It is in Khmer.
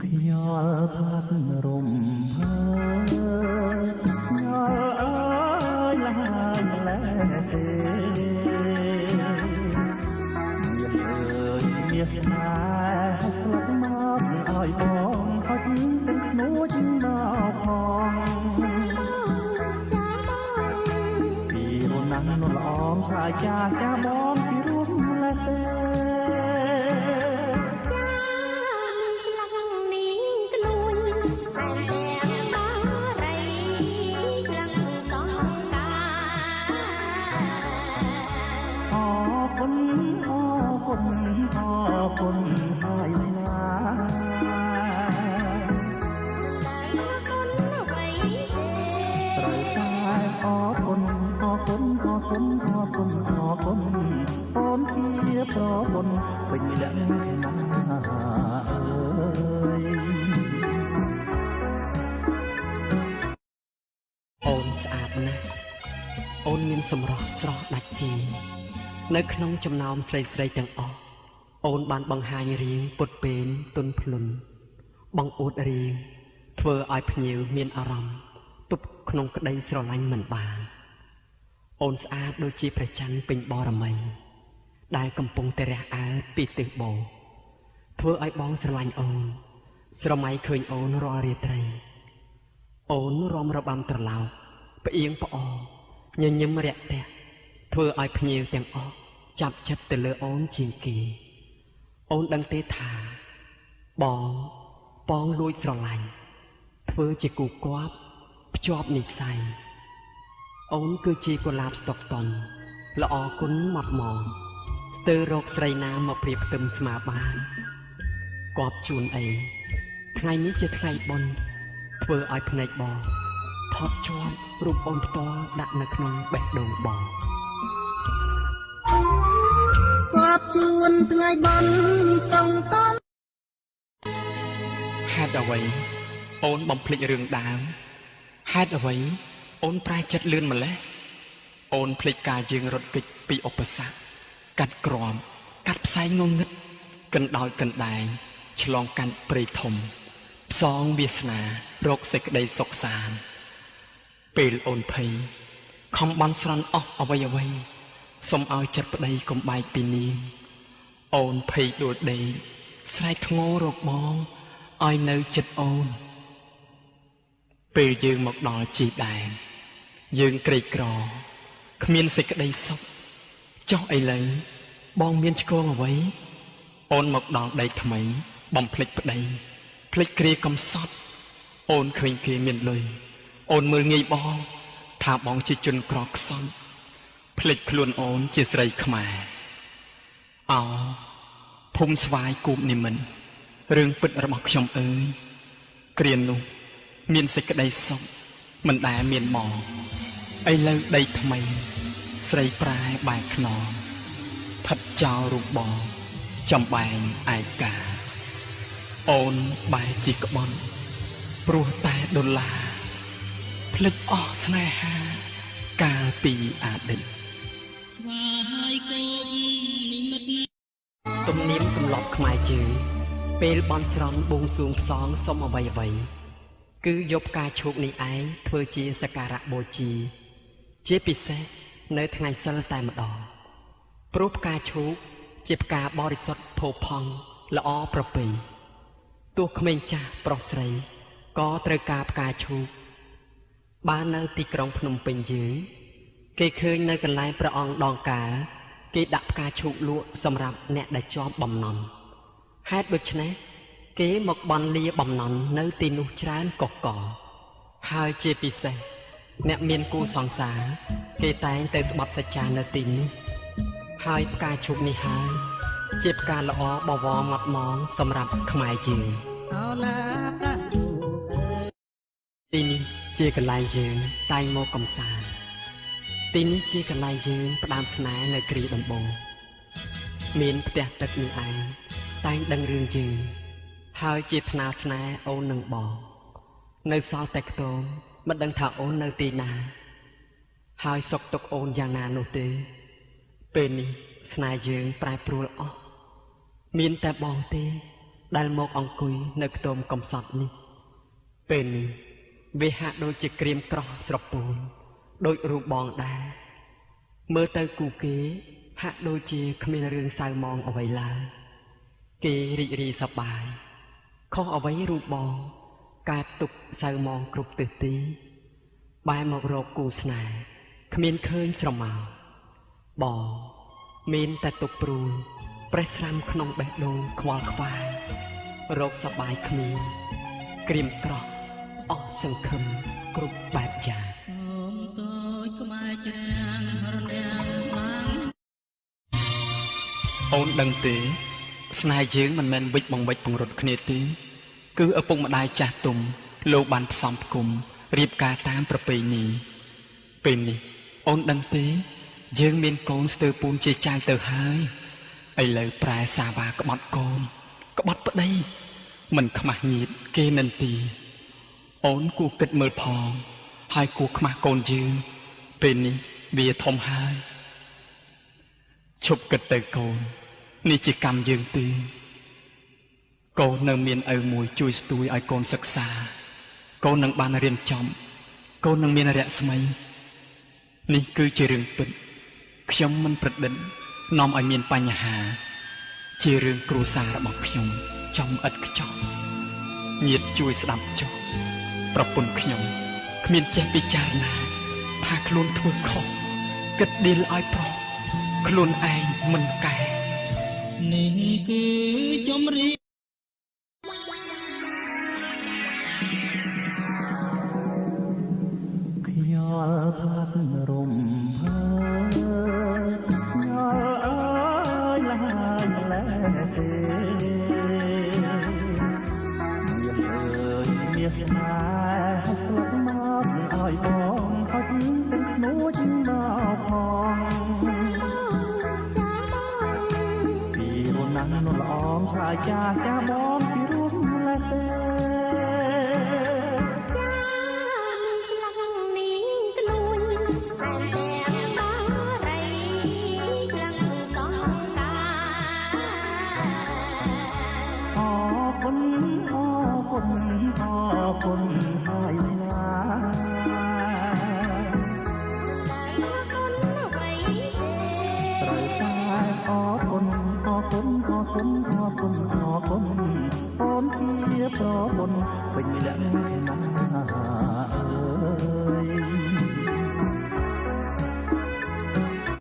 ខ្យល់ផាត់រំភើខ្យល់អើយឡាយលែទេមានអើយមានស្នេហ៍ស្លឹកមកឲ្យបងហត់ទាំងខ្នួចមកផងពីរុនណាស់នោះល្អងឆាយចាស់ចាស់បងពីរុំលែទេคนให้งานត្រូវតែអរគុណអរគុណអរគុណអរគុណអរគុណអូនជាប្រពន្ធពេញលក្ខណៈអើយអូនស្អាតណាស់អូនមានសម្រស់ស្រស់ដាច់គេនៅក្នុងចំណោមស្រីស្រីទាំងអស់អូនបានបង្ហាញរាងពុតពេនទន់ភ្លន់បង្អួតរាងធ្វើឲ្យភ្ញៀវមានអារម្មណ៍ទប់ក្នុងក្តីស្រឡាញ់មិនបានអូនស្អាតដូចជាព្រះច័ន្ទពេញបរមីដែលកំពុងតែរះអើតពីទិសបូរធ្វើឲ្យបងស្រឡាញ់អូនស្រមៃឃើញអូនរាល់រាត្រីអូនរំរបាំត្រឡោកផ្អៀងផ្អកញញឹមរាក់ទាក់ធ្វើឲ្យភ្ញៀវទាំងអស់ចាប់ចិត្តទៅលើអូនជាងគេអូនដឹងទេថាបងលួចស្រឡាញ់ធ្វើជាគូគប់ភ្ជាប់និស្ស័យអូនគឺជាកុលាបស្តុកតុនល្អគុណម៉ត់ម៉ងស្ទើររកស្រីណាមកព្រៀបផ្ទឹមស្មាបានគប់ជូនអីថ្ងៃនេះជាថ្ងៃបុណ្យធ្វើឲ្យភ្នែកបងថត់ជាប់រូបអូនផ្ទាល់ដាក់នៅក្នុងបេះដូងបងគាត់ជួនថ្ងៃបន់ស្ទងតន់ហេតុអ្វីអូនបំភ្លេចរឿងដើមហេតុអ្វីអូនប្រែចិត្តលឿនម្លេះអូនភ្លេចការយើងរត់គេចពីឧបសគ្គកាត់ក្រំកាត់ផ្សែងងងឹតកណ្ដោយកណ្ដែងឆ្លងកាត់ព្រៃធំផ្សងវាសនារកសេចក្តីសុខសាន្តពេលអូនភ័យខំបន់ស្រន់អស់អ្វីសូមឲ្យចិត្តប្តីកុំបែកពីនាងអូនភ័យដួលដេកស្រែកធ្ងររកបងឲ្យនៅចិត្តអូនពេលយើងមកដល់ជីដែនយើងក្រីក្រគ្មានសេចក្តីសុខចុះឥឡូវបងមានឆ្កងអ្វីអូនមកដល់ដីថ្មីបំភ្លេចប្តីភ្លេចគ្រាកំសត់អូនឃើញគេមានលុយអូនមើលងាយបងថាបងជាជនក្រខ្សត់ភ្លេចខ្លួនអូនជាស្រីខ្មែរអោភូមិស្វាយគូបនិមិត្តរឿងពិតរបស់ខ្ញុំអើយគ្រានោះមានសេចក្តីសុខមិនដែលមានមកឥឡូវដីថ្មីស្រីប្រែបែកខ្នងផិតចោលរូបបងចំបែងឯកាអូនបែរជាក្បន់ព្រោះតែដុល្លារភ្លេចអស់ស្នេហាកាលពីអតីតស្វាយគោមនិមិត្តទំនៀមទម្លាប់ខ្មែរយើងពេលបន់ស្រន់បួងសួងផ្សងសុំអ្វីគឺយកផ្កាឈូកនេះឯងធ្វើជាសក្ការៈបូជាជាពិសេសនៅថ្ងៃសិលតែម្ដងព្រោះផ្កាឈូកជាផ្កាបរិសុទ្ធផូរផង់ល្អប្រពៃទោះក្មេងចាស់ប្រុសស្រីក៏ត្រូវការផ្កាឈូកបាននៅទីក្រុងភ្នំពេញយើងគេឃើញនៅកន្លែងព្រះអង្គដងការគេដាក់ផ្កាឈូកលក់សម្រាប់អ្នកដែលជាប់បំណន់ហេតុដូច្នេះគេមកបន់លាបំណន់នៅទីនោះច្រើនកកកហើយជាពិសេសអ្នកមានគូសង្សារគេតែងទៅស្បត់សច្ចានៅទីនេះហើយផ្កាឈូកនេះហើយជាផ្កាល្អបវរម៉ត់ម៉ងសម្រាប់ខ្មែរយើងអោណាផ្កាឈូកទីនេះជាកន្លែងយើងតែងមកកំសាន្តទីនេះជាកន្លែងយើងផ្ដើមស្នេហ៍នៅគ្រាដំបូងមានផ្ទះទឹកនេះឯងតែងដឹងរឿងយើងហើយជាថ្នាលស្នេហ៍អូននឹងបងនៅសល់តែខ្ទមមិនដឹងថាអូននៅទីណាហើយសុខទុក្ខអូនយ៉ាងណានោះទេពេលនេះស្នេហ៍យើងប្រែប្រួលអស់ មានតែបងទេដែលមកអង្គុយនៅខ្ទមកំសត់នេះពេលនេះវាហាក់ដូចជាក្រៀមក្រោះស្រពោនដូចរូបបងដែរមើលទៅគូគេហាក់ដូចជាគ្មានរឿងសៅមងអ្វីឡើយគេរីករាយសប្បាយខុសអ្វីរូបបងកើតទុកសៅមងគ្រប់ទិសទីបែរមករកគូស្នេហ៍គ្មានឃើញស្រមោលបងមានតែទុកព្រួយប្រេះស្រាំក្នុងបេះដូងខ្វល់ខ្វាយរោគសប្បាយគ្មានក្រៀមក្រោះអស់សង្ឃឹមគ្រប់បែបយ៉ាងសូមតូចក្បែរច្រាំងរនាំងបាន អូនដឹងទេស្នេហ៍យើងមិនមែនវិច្ចបង្វិច្ចពង្រត់គ្នាទេគឺឪពុកម្ដាយចាស់ទុំលោកបានផ្សំផ្គុំរៀបការតាមប្រពៃណីពេលនេះអូនដឹងទេយើងមានកូនស្ទើរពូនជាចៅទៅហើយឥឡូវប្រែសាវ៉ាក្បត់កូនក្បត់ប្តីមិនខ្មាស់ញៀតគេនិន្ទាអូនគួរគិតមើលផងហើយគួរខ្មាស់កូនយើងពេលនេះវាធំហើយឈប់គិតទៅកូននេះជាកម្មយើងទេកូននៅមានឪមួយជួយស្ទួយឲ្យកូនសិក្សាកូននឹងបានរៀនចំកូននឹងមានរស្មីនេះគឺជារឿងពិតខ្ញុំមិនប្រឌិតនាំឲ្យមានបញ្ហាជារឿងគ្រួសាររបស់ខ្ញុំចំឥតខ្ចោះញាតិជួយស្ដាប់ចុះប្រពន្ធខ្ញុំគ្មានចេះពិចារណាថាខ្លួនធ្វើខុសគិតដៀលឲ្យប្រុសខ្លួនឯងមិនកែនេះគឺជំរាបខ្យល់ផាត់រំភើខ្យល់អើយឡាយលែទេមាសអើយមាសស្នេហ៍ស្លាប់មកឲ្យបងហត់ទាំងស្នួចមកផងពីរណាំនោះល្អងឆាយចាស់ចាស់បង